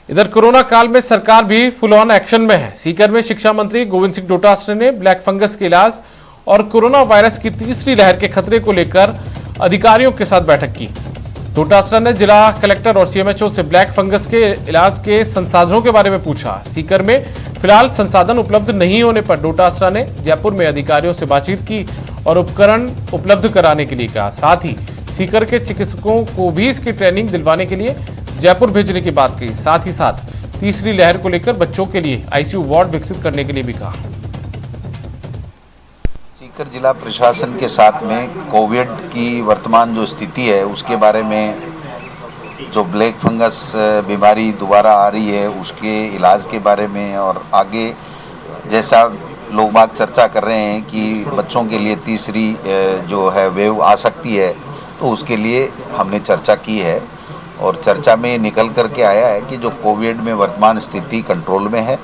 इधर कोरोना काल में सरकार भी फुल ऑन एक्शन में है। सीकर में शिक्षा मंत्री गोविंद सिंह डोटासरा ने ब्लैक फंगस के इलाज और कोरोना वायरस की तीसरी लहर के खतरे को लेकर अधिकारियों के साथ बैठक की। डोटासरा ने जिला कलेक्टर और सीएमएचओ से ब्लैक फंगस के इलाज के संसाधनों के बारे में पूछा। सीकर में फिलहाल संसाधन उपलब्ध नहीं होने पर डोटासरा ने जयपुर में अधिकारियों से बातचीत की और उपकरण उपलब्ध कराने के लिए कहा। साथ ही सीकर के चिकित्सकों को भी इसकी ट्रेनिंग दिलवाने के लिए जयपुर भेजने की बात कही। साथ ही साथ तीसरी लहर को लेकर बच्चों के लिए आईसीयू वार्ड विकसित करने के लिए भी कहा। सीकर जिला प्रशासन के साथ में कोविड की वर्तमान जो स्थिति है उसके बारे में, जो ब्लैक फंगस बीमारी दोबारा आ रही है उसके इलाज के बारे में, और आगे जैसा लोग बात चर्चा कर रहे हैं कि बच्चों के लिए तीसरी जो है वेव आ सकती है, तो उसके लिए हमने चर्चा की है। और चर्चा में निकल कर के आया है कि जो कोविड में वर्तमान स्थिति कंट्रोल में है,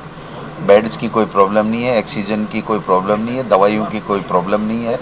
बेड्स की कोई प्रॉब्लम नहीं है, ऑक्सीजन की कोई प्रॉब्लम नहीं है, दवाइयों की कोई प्रॉब्लम नहीं है।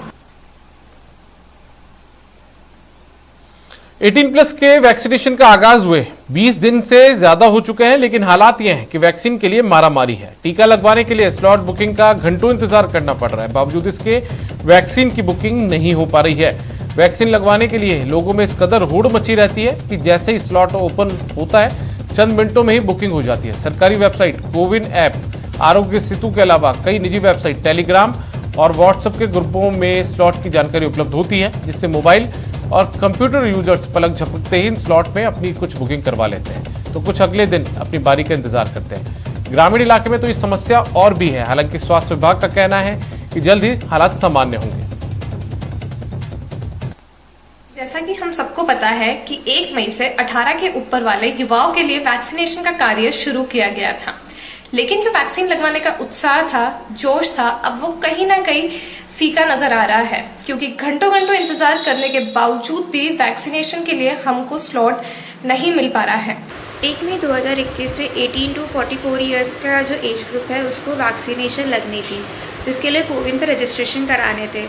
18+ के वैक्सीनेशन का आगाज हुए 20 दिन से ज्यादा हो चुके हैं, लेकिन हालात ये हैं कि वैक्सीन के लिए मारामारी है। टीका लगवाने के लिए स्लॉट बुकिंग का घंटों इंतजार करना पड़ रहा है। बावजूद इसके वैक्सीन की बुकिंग नहीं हो पा रही है। वैक्सीन लगवाने के लिए लोगों में इस कदर होड़ मची रहती है कि जैसे ही स्लॉट ओपन होता है चंद मिनटों में ही बुकिंग हो जाती है। सरकारी वेबसाइट, कोविन ऐप, आरोग्य सेतु के अलावा कई निजी वेबसाइट, टेलीग्राम और व्हाट्सएप के ग्रुपों में स्लॉट की जानकारी उपलब्ध होती है, जिससे मोबाइल और कंप्यूटर यूजर्स पलक झपकते ही इन स्लॉट में अपनी कुछ बुकिंग करवा लेते हैं, तो कुछ अगले दिन अपनी बारी का इंतजार करते हैं। ग्रामीण इलाके में तो ये समस्या और भी है। हालांकि स्वास्थ्य विभाग का कहना है कि जल्द ही हालात सामान्य होंगे। जैसा कि हम सबको पता है कि 1 मई से 18 के ऊपर वाले युवाओं के लिए वैक्सीनेशन का कार्य शुरू किया गया था, लेकिन जो वैक्सीन लगवाने का उत्साह था, जोश था, अब वो कहीं ना कहीं फीका नजर आ रहा है, क्योंकि घंटों घंटों इंतजार करने के बावजूद भी वैक्सीनेशन के लिए हमको स्लॉट नहीं मिल पा रहा है। 1 मई 2021 से 18 to 44 ईयर्स का जो एज ग्रुप है उसको वैक्सीनेशन लगनी थी, जिसके लिए कोविन पे रजिस्ट्रेशन कराने थे।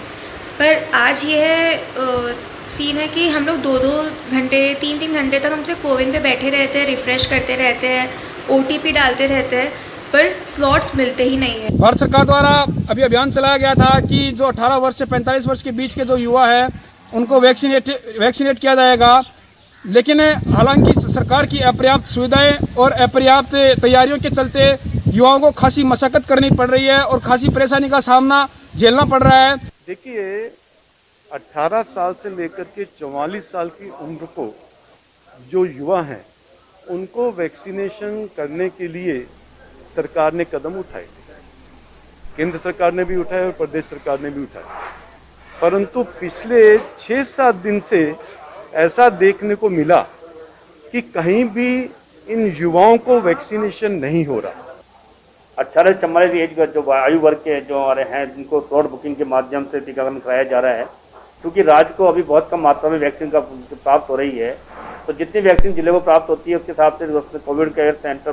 पर आज यह सीन है कि हम लोग 2-2 घंटे 3-3 घंटे तक हमसे कोविन पे बैठे रहते हैं, रिफ्रेश करते रहते हैं, OTP डालते रहते हैं, पर स्लॉट्स मिलते ही नहीं है। भारत सरकार द्वारा अभी अभियान चलाया गया था कि जो 18 वर्ष से 45 वर्ष के बीच के जो युवा है उनको वैक्सीनेट किया जाएगा, लेकिन हालांकि सरकार की अपर्याप्त सुविधाएं और अपर्याप्त तैयारियों के चलते युवाओं को खासी मशक्कत करनी पड़ रही है और खासी परेशानी का सामना झेलना पड़ रहा है। देखिए, 18 साल से लेकर के 44 साल की उम्र को जो युवा हैं उनको वैक्सीनेशन करने के लिए सरकार ने कदम उठाए। केंद्र सरकार ने भी उठाए और प्रदेश सरकार ने भी उठाए, परंतु पिछले 6-7 दिन से ऐसा देखने को मिला कि कहीं भी इन युवाओं को वैक्सीनेशन नहीं हो रहा। 18 से 44 एज जो आयु वर्ग के जो हमारे हैं जिनको स्लॉट बुकिंग के माध्यम से टीकाकरण कराया जा रहा है, क्योंकि राज्य को अभी बहुत कम मात्रा में वैक्सीन का प्राप्त हो रही है, तो जितनी वैक्सीन जिले को प्राप्त होती है उसके हिसाब से Covid care centre,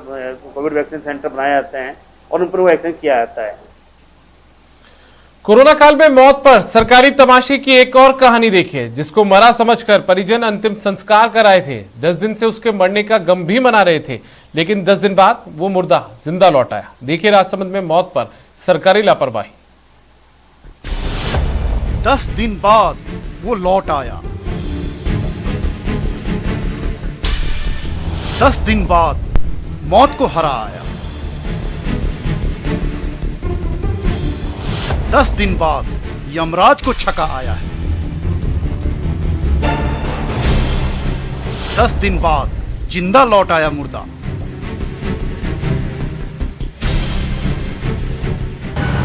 Covid vaccine centre बनाए जाते हैं और उन पर वो वैक्सीन किया जाता है। कोरोना काल में मौत पर सरकारी तमाशे की एक और कहानी देखिए, जिसको मरा समझकर परिजन अंतिम संस्कार कराए थे। 10 दिन से उसके मरने का गम भी मना रहे थे, लेकिन 10 दिन बाद वो मुर्दा जिंदा लौट आया। देखिए राजसमंद में मौत पर सरकारी लापरवाही। 10 दिन बाद वो लौट आया। 10 दिन बाद मौत को हरा आया। 10 दिन बाद यमराज को छका आया है। 10 दिन बाद जिंदा लौट आया मुर्दा।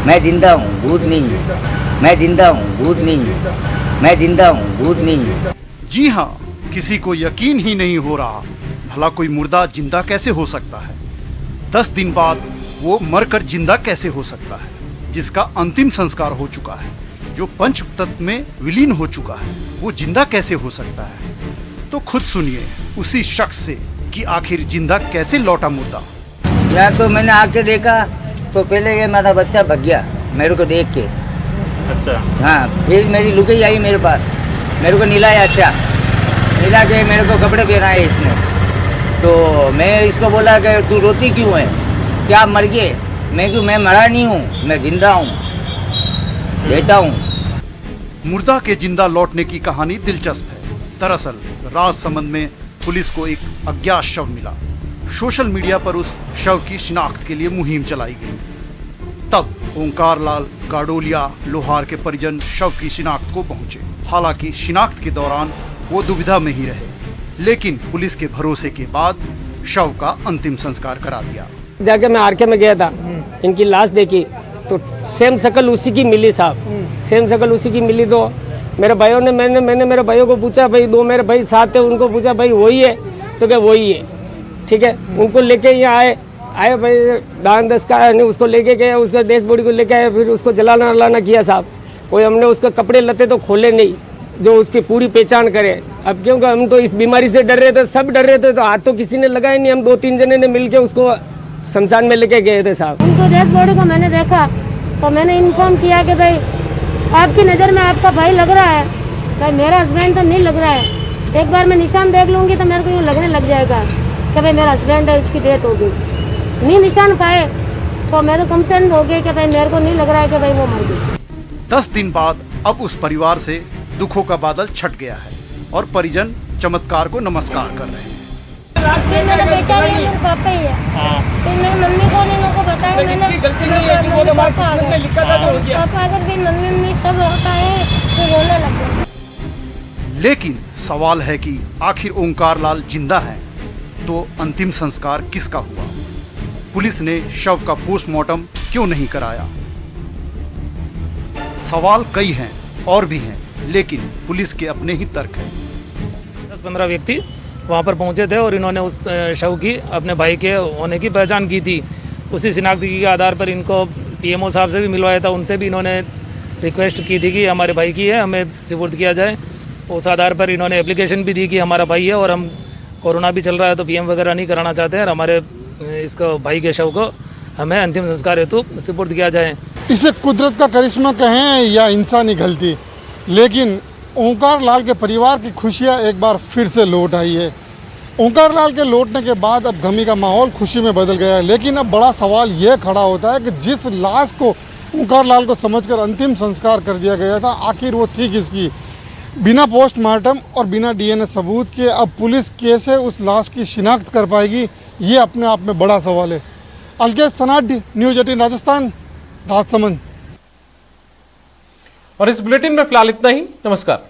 मैं जिंदा हूँ, भूत नहीं। मैं जिंदा हूँ, भूत नहीं। मैं जिंदा हूँ, भूत नहीं। जी हाँ, किसी को यकीन ही नहीं हो रहा, भला कोई मुर्दा जिंदा कैसे हो सकता है। 10 दिन बाद वो मरकर जिंदा कैसे हो सकता है, जिसका अंतिम संस्कार हो चुका है, जो पंच तत्व में विलीन हो चुका है, वो जिंदा कैसे हो सकता है। तो खुद सुनिए उसी शख्स से कि आखिर जिंदा कैसे लौटा मुर्दा। यार तो मैंने आके देखा तो पहले ये मेरा बच्चा भग गया मेरे को देख के। अच्छा। हाँ, फिर मेरी लुगाई आई मेरे पास, मेरे को नीलाया। अच्छा, मिला के मेरे को कपड़े पहनाए इसने, तो मैं इसको बोला कि तू रोती क्यों है, क्या मर गए? मैं क्यों, मैं मरा नहीं हूँ, मैं जिंदा हूँ, बेटा हूँ। मुर्दा के जिंदा लौटने की कहानी दिलचस्प है। दरअसल राजसमंद में पुलिस को एक अज्ञात शव मिला। सोशल मीडिया पर उस शव की शिनाख्त के लिए मुहिम चलाई गई। तब ओंकार लाल गाडोलिया लोहार के परिजन शव की शिनाख्त को पहुंचे। हालांकि शिनाख्त के दौरान वो दुविधा में ही रहे, लेकिन पुलिस के भरोसे के बाद शव का अंतिम संस्कार करा दिया। जाके मैं आरके में गया था, इनकी लाश देखी तो सेम शकल उसी की मिली साहब, सेम शकल उसी की मिली। तो मेरे भाइयों ने मैंने मेरे भाइयों को पूछा, भाई दो मेरे भाई साथ थे, उनको पूछा भाई वही है? तो क्या वही है, ठीक है। उनको लेके यहाँ आए भाई, दान दस का उसको लेके गए, उसका देश बॉडी को लेके आए, फिर उसको जलाना अलाना किया साहब। कोई हमने उसके कपड़े लते तो खोले नहीं जो उसकी पूरी पहचान करे। अब क्योंकि हम तो इस बीमारी से डर रहे थे, सब डर रहे थे, तो हाथ तो किसी ने लगाया नहीं। हम 2-3 जने ने मिलके उसको शमशान में लेके गए थे साहब। उनको डेड बॉडी को मैंने देखा तो मैंने इन्फॉर्म किया कि भाई आपकी नज़र में आपका भाई लग रहा है, भाई मेरा हस्बैंड तो नहीं लग रहा है। एक बार मैं निशान देख लूँगी तो मेरे को यूँ लगने लग जाएगा कि भाई मेरा हस्बैंड है, उसकी डेथ होगी। नहीं निशान पाए तो मैं तो कंसर्न हो गई कि भाई मेरे को नहीं लग रहा है कि भाई वो मर गई। 10 दिन बाद अब उस परिवार से दुखों का बादल छट गया है और परिजन चमत्कार को नमस्कार कर रहे हैं। फिर मेरा बेटा नहीं, मेरे पापा ही है। फिर मेरी मम्मी को नहीं उनको बताया मैंने, पापा अगर फिर मम्मी सब होता है तो रोने लग गए। लेकिन सवाल है कि आखिर ओंकार लाल जिंदा है तो अंतिम संस्कार किसका हुआ? पुलिस ने शव का पोस्टमार्टम क्यों नहीं कराया? सवाल कई हैं और भी हैं, लेकिन पुलिस के अपने ही तर्क हैं। 10-15 व्यक्ति वहाँ पर पहुँचे थे और इन्होंने उस शव की अपने भाई के होने की पहचान की थी। उसी शिनाख्ती के आधार पर इनको पीएमओ साहब से भी मिलवाया था, उनसे भी इन्होंने रिक्वेस्ट की थी कि हमारे भाई की है, हमें सुपुर्द किया जाए। उस आधार पर इन्होंने एप्लीकेशन भी दी कि हमारा भाई है और हम कोरोना भी चल रहा है तो पीएम वगैरह नहीं कराना चाहते हैं और हमारे इसको भाई के शव को हमें अंतिम संस्कार हेतु सुपुर्द किया जाए। इसे कुदरत का करिश्मा कहें या इंसानी गलती, लेकिन ओंकार लाल के परिवार की खुशियां एक बार फिर से लौट आई है। ओंकार लाल के लौटने के बाद अब गमी का माहौल खुशी में बदल गया है। लेकिन अब बड़ा सवाल यह खड़ा होता है कि जिस लाश को ओंकार लाल को समझकर अंतिम संस्कार कर दिया गया था, आखिर वो थी किसकी? बिना पोस्टमार्टम और बिना डीएनए सबूत के अब पुलिस कैसे उस लाश की शिनाख्त कर पाएगी, ये अपने आप में बड़ा सवाल है। अलकेश सनाडी, न्यूज़ 18 राजस्थान, राजसमंद। और इस बुलेटिन में फिलहाल इतना ही। नमस्कार।